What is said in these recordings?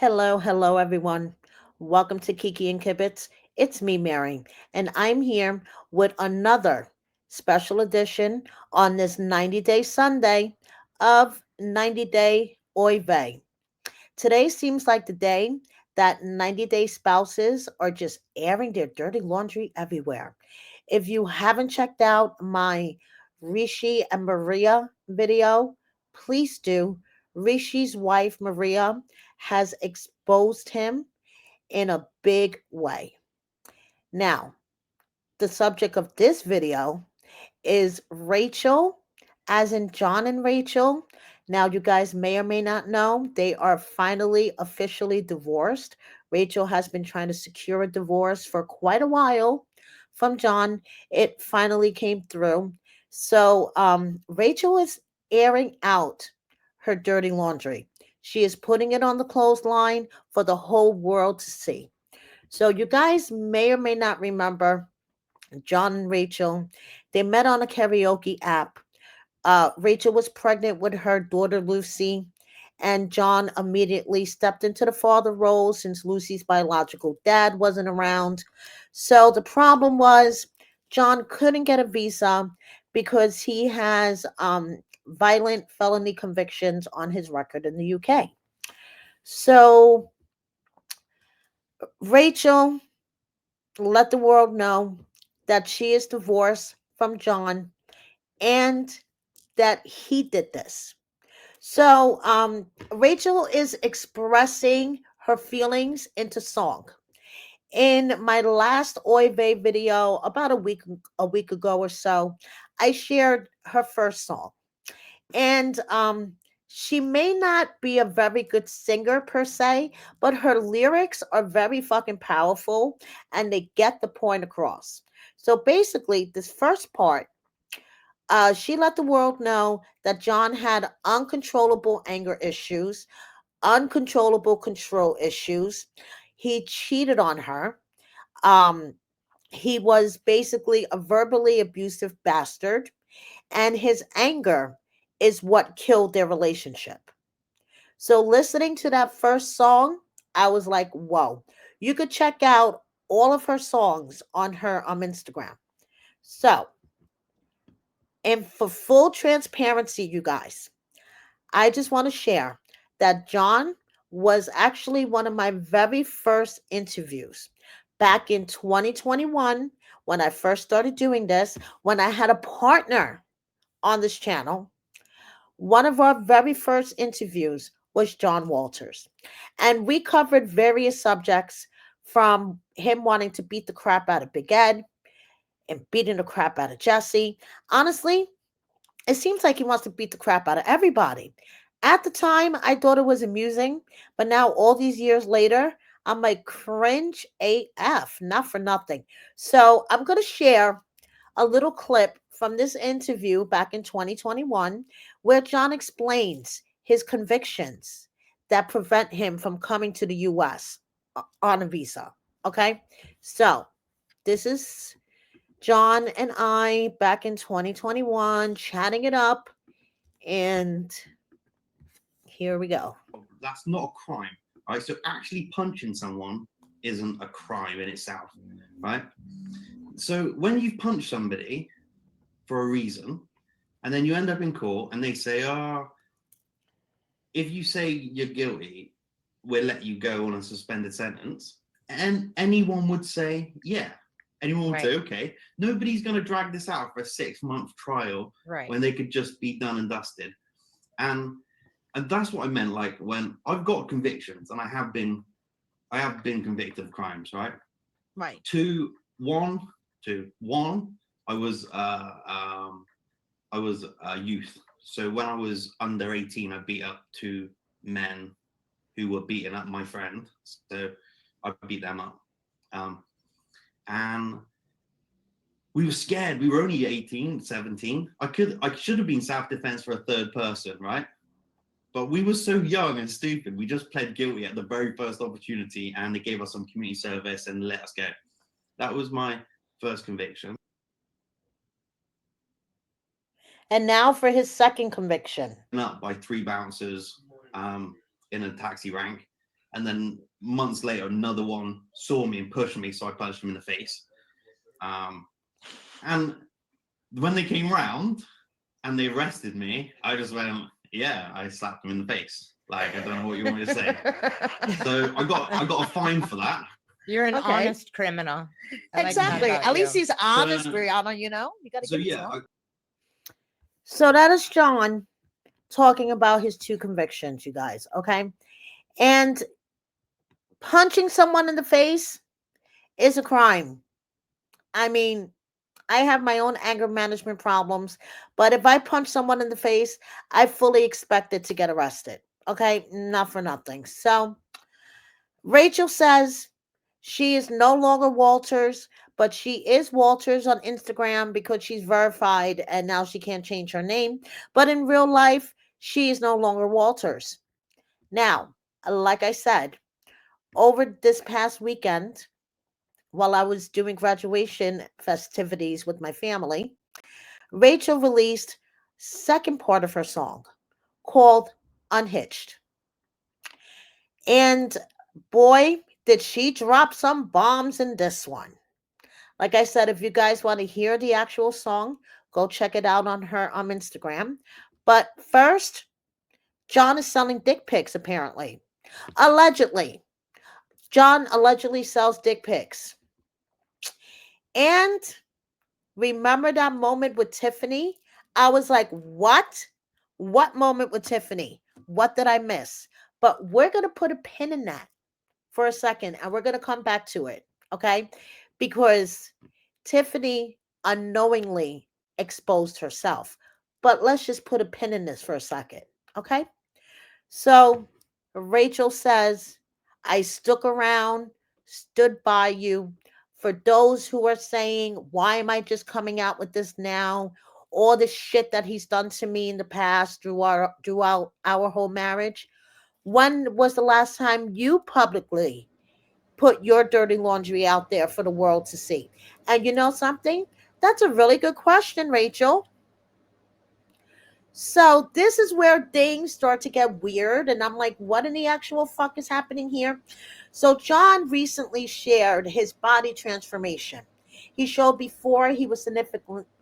Hello, everyone. Welcome to Kiki and Kibitz. It's me, Mary, and I'm here with another special edition on this 90-day Sunday of 90 Day Oy Vey. Today seems like the day that 90-day spouses are just airing their dirty laundry everywhere. If you haven't checked out my Rishi and Maria video, please do. Rishi's wife, Maria, has exposed him in a big way. Now, the subject of this video is Rachel, as in John and Rachel. Now, you guys may or may not know, they are finally officially divorced. Rachel has been trying to secure a divorce for quite a while from John. It finally came through. So, Rachel is airing out her dirty laundry. She is putting it on the clothesline for the whole world to see. So, you guys may or may not remember John and Rachel. They met on a karaoke app. Rachel was pregnant with her daughter Lucy, and John immediately stepped into the father role since Lucy's biological dad wasn't around. So the problem was John couldn't get a visa because he has violent felony convictions on his record in the UK. So Rachel let the world know that she is divorced from John and that he did this. So, Rachel is expressing her feelings into song. In my last Oy Vey video, about a week ago or so, I shared her first song, and she may not be a very good singer per se, but her lyrics are very fucking powerful, and they get the point across. So basically, this first part, she let the world know that John had uncontrollable anger issues, uncontrollable control issues. He cheated on her. Um, he was basically a verbally abusive bastard, and his anger is what killed their relationship. So, listening to that first song, I was like, whoa. You could check out all of her songs on her Instagram. So, and for full transparency, you guys, I just want to share that John was actually one of my very first interviews back in 2021 when I first started doing this, when I had a partner on this channel. One of our very first interviews was John Walters. And we covered various subjects from him wanting to beat the crap out of Big Ed and beating the crap out of Jesse. Honestly, it seems like he wants to beat the crap out of everybody. At the time, I thought it was amusing, but now all these years later, I'm like cringe AF, not for nothing. So I'm going to share a little clip from this interview back in 2021 where John explains his convictions that prevent him from coming to the US on a visa. Okay? So this is John and I back in 2021 chatting it up, and here we go. That's not a crime, right? So actually punching someone isn't a crime in itself, right? So when you punch somebody for a reason, and then you end up in court and they say, oh, if you say you're guilty, we'll let you go on a suspended sentence. And anyone would say, yeah. Anyone would say, Right. okay, nobody's going to drag this out for a 6-month trial Right. when they could just be done and dusted. And that's what I meant. Like when I've got convictions, and I have been convicted of crimes, right? Right. One, I was a youth. So when I was under 18, I beat up 2 men who were beating up my friend. So I beat them up, and we were scared. We were only 18, 17. I should have been self-defense for a third person, right? But we were so young and stupid. We just pled guilty at the very first opportunity, and they gave us some community service and let us go. That was my first conviction. And now for his second conviction. Up by 3 bouncers in a taxi rank. And then months later, another one saw me and pushed me, so I punched him in the face. And when they came round and they arrested me, I just went, yeah, I slapped him in the face. Like, I don't know what you want me to say. So I got a fine for that. You're an Okay. honest criminal. I like that Exactly. about At least you. he's honest, So- Brianna, you got to So give it to yeah, him. So that is John talking about his two convictions, you guys, okay? And punching someone in the face is a crime. I mean, I have my own anger management problems, but if I punch someone in the face, I fully expect it to get arrested. Okay? Not for nothing. So, Rachel says she is no longer Walters, but she is Walters on Instagram because she's verified and now she can't change her name. But in real life, she is no longer Walters. Now, like I said, over this past weekend, while I was doing graduation festivities with my family, Rachel released second part of her song called Unhitched. And boy, did she drop some bombs in this one. Like I said, if you guys want to hear the actual song, go check it out on her on Instagram. But first, John is selling dick pics apparently. Allegedly. John allegedly sells dick pics. And remember that moment with Tiffany? I was like, what? What moment with Tiffany? What did I miss? But we're going to put a pin in that for a second and we're going to come back to it. Okay. Because Tiffany unknowingly exposed herself. But let's just put a pin in this for a second. Okay. So Rachel says, I stuck around, stood by you. For those who are saying, why am I just coming out with this now? All the shit that he's done to me in the past throughout our whole marriage. When was the last time you publicly put your dirty laundry out there for the world to see? And you know something? That's a really good question, Rachel. So this is where things start to get weird, and I'm like, what in the actual fuck is happening here? So John recently shared his body transformation. He showed before he was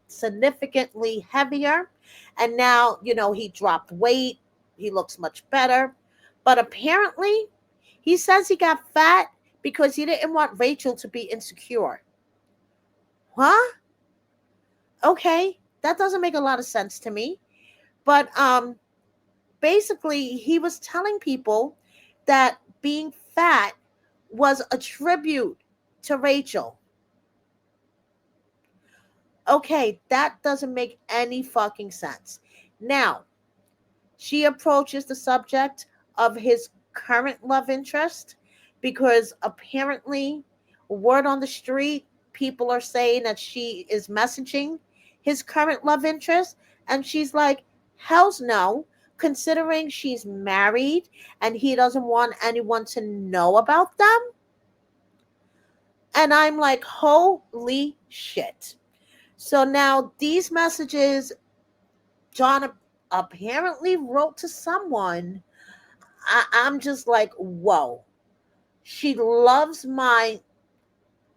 significantly heavier, and now he dropped weight. He looks much better, but apparently, he says he got fat because he didn't want Rachel to be insecure. Huh? Okay, that doesn't make a lot of sense to me. But basically he was telling people that being fat was a tribute to Rachel. Okay, that doesn't make any fucking sense. Now, she approaches the subject of his current love interest because apparently, word on the street, people are saying that she is messaging his current love interest. And she's like, hell's no, considering she's married and he doesn't want anyone to know about them. And I'm like, holy shit. So now these messages John apparently wrote to someone. I'm just like, whoa. She loves my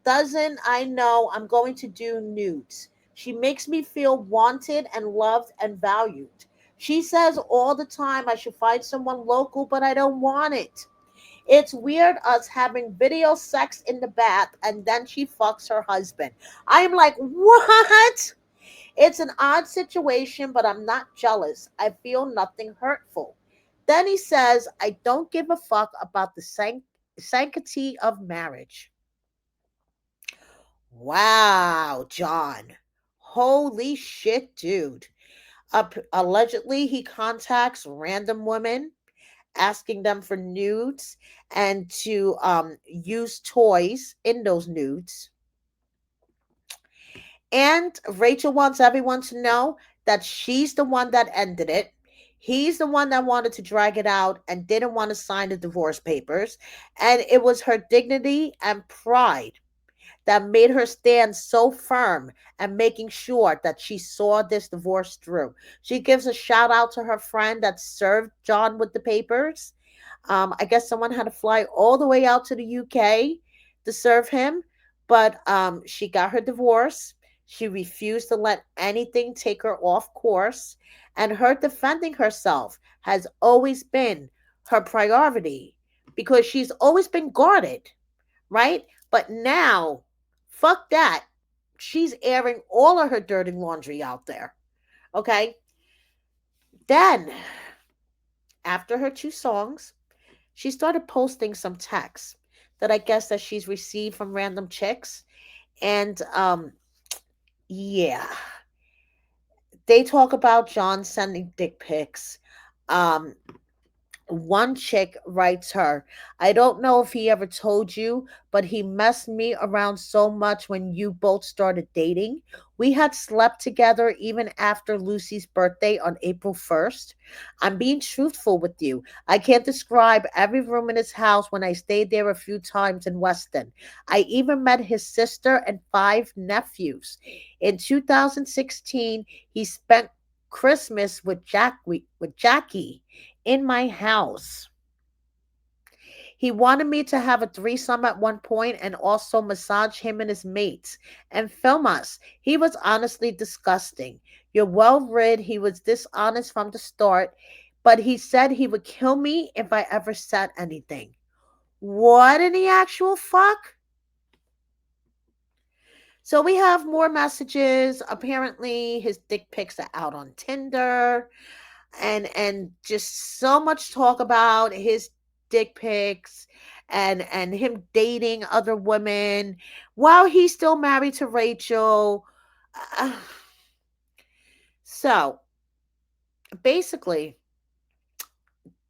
doesn't I know I'm going to do nudes. She makes me feel wanted and loved and valued. She says all the time I should find someone local, but I don't want it. It's weird us having video sex in the bath and then she fucks her husband. I'm like, what? It's an odd situation, but I'm not jealous. I feel nothing hurtful. Then he says, I don't give a fuck about the sanctity of marriage. Wow, John. Holy shit, dude. Allegedly, he contacts random women, asking them for nudes and to use toys in those nudes. And Rachel wants everyone to know that she's the one that ended it. He's the one that wanted to drag it out and didn't want to sign the divorce papers. And it was her dignity and pride that made her stand so firm and making sure that she saw this divorce through. She gives a shout out to her friend that served John with the papers. I guess someone had to fly all the way out to the UK to serve him, but she got her divorce. She refused to let anything take her off course, and her defending herself has always been her priority because she's always been guarded, right? But now, fuck that. She's airing all of her dirty laundry out there. Okay? Then, after her two songs, she started posting some texts that I guess that she's received from random chicks. And yeah, they talk about John sending dick pics. Um, One chick writes her, I don't know if he ever told you, but he messed me around so much when you both started dating. We had slept together even after Lucy's birthday on April 1st. I'm being truthful with you. I can't describe every room in his house when I stayed there a few times in Weston. I even met his sister and five nephews. In 2016, he spent Christmas with Jackie in my house. He wanted me to have a threesome at one point and also massage him and his mates and film us. He was honestly disgusting. You're well rid. He was dishonest from the start, but he said he would kill me if I ever said anything. What in the actual fuck? So we have more messages. Apparently, his dick pics are out on Tinder. And just so much talk about his dick pics and him dating other women while he's still married to Rachel. Uh, so basically,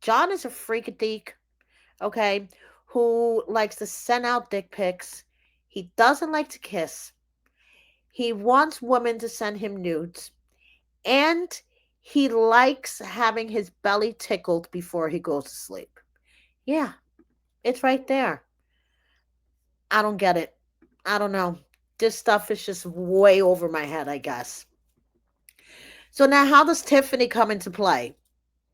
John is a freakadeek, okay, who likes to send out dick pics. He doesn't like to kiss. He wants women to send him nudes. And he likes having his belly tickled before he goes to sleep. Yeah, it's right there. I don't get it. I don't know. This stuff is just way over my head, I guess. So now how does Tiffany come into play?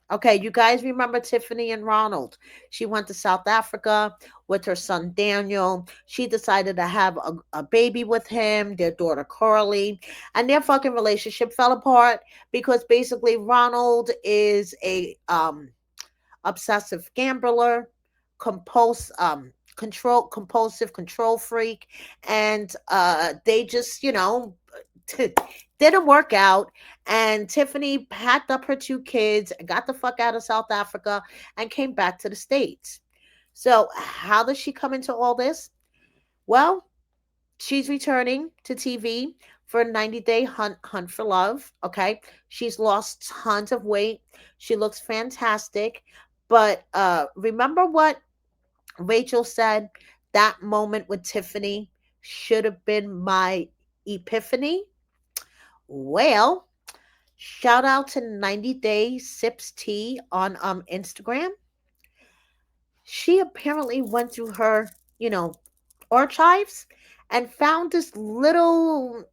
Okay, you guys remember Tiffany and Ronald. She went to South Africa with her son Daniel. She decided to have a baby with him, their daughter Carly, and their fucking relationship fell apart because basically Ronald is a obsessive gambler, compulsive control freak, and they just didn't work out. And Tiffany packed up her two kids and got the fuck out of South Africa and came back to the States. So how does she come into all this? Well, she's returning to TV for a 90-day hunt for love. Okay. She's lost tons of weight. She looks fantastic. But remember what Rachel said? That moment with Tiffany should have been my epiphany. Well, shout out to 90 Day Sips Tea on Instagram. She apparently went through her, archives and found this little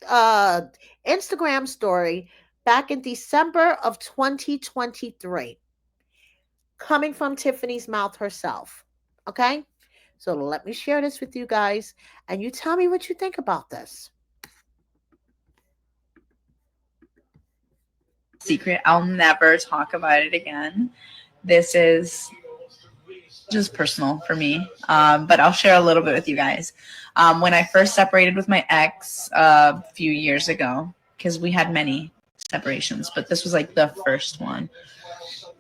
uh Instagram story back in December of 2023 coming from Tiffany's mouth herself. Okay? So let me share this with you guys and you tell me what you think about this. Secret. I'll never talk about it again. This is just personal for me, but I'll share a little bit with you guys. When I first separated with my ex a few years ago, because we had many separations, but this was like the first one.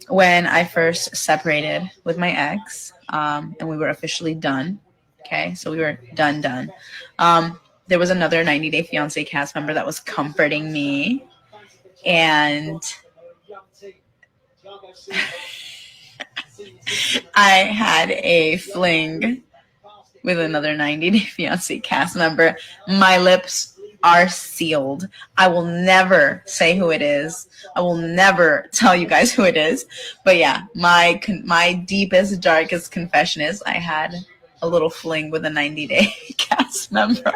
When I first separated with my ex, and we were officially done. Okay, so we were done. There was another 90 Day Fiancé cast member that was comforting me, and I had a fling with another 90 Day Fiancé cast member. My lips are sealed. I will never say who it is. I will never tell you guys who it is. But yeah, my deepest, darkest confession is I had a little fling with a 90 Day cast member.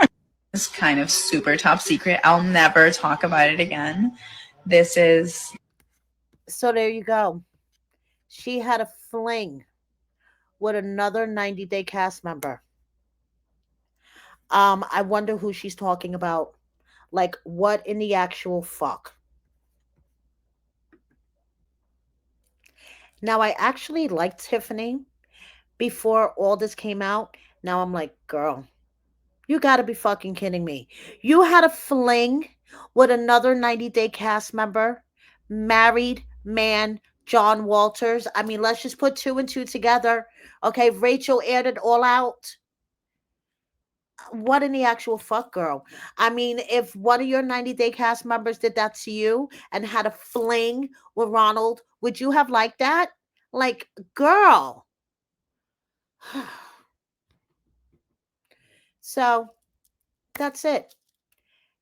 It's kind of super top secret. I'll never talk about it again. This is... So there you go. She had a fling with another 90-day cast member. I wonder who she's talking about. Like, what in the actual fuck? Now, I actually liked Tiffany before all this came out. Now I'm like, girl, you gotta be fucking kidding me. You had a fling with another 90-day cast member, married man, John Walters. I mean, let's just put two and two together. Okay, Rachel aired it all out. What in the actual fuck, girl? I mean, if one of your 90-day cast members did that to you and had a fling with Ronald, would you have liked that? Like, girl. So that's it.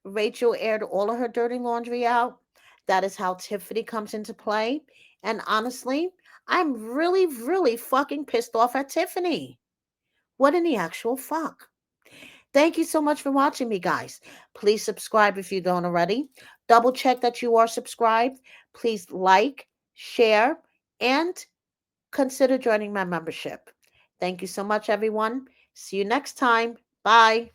Rachel aired all of her dirty laundry out. That is how Tiffany comes into play. And honestly, I'm really, really fucking pissed off at Tiffany. What in the actual fuck? Thank you so much for watching me, guys. Please subscribe if you don't already. Double check that you are subscribed. Please like, share, and consider joining my membership. Thank you so much, everyone. See you next time. Bye.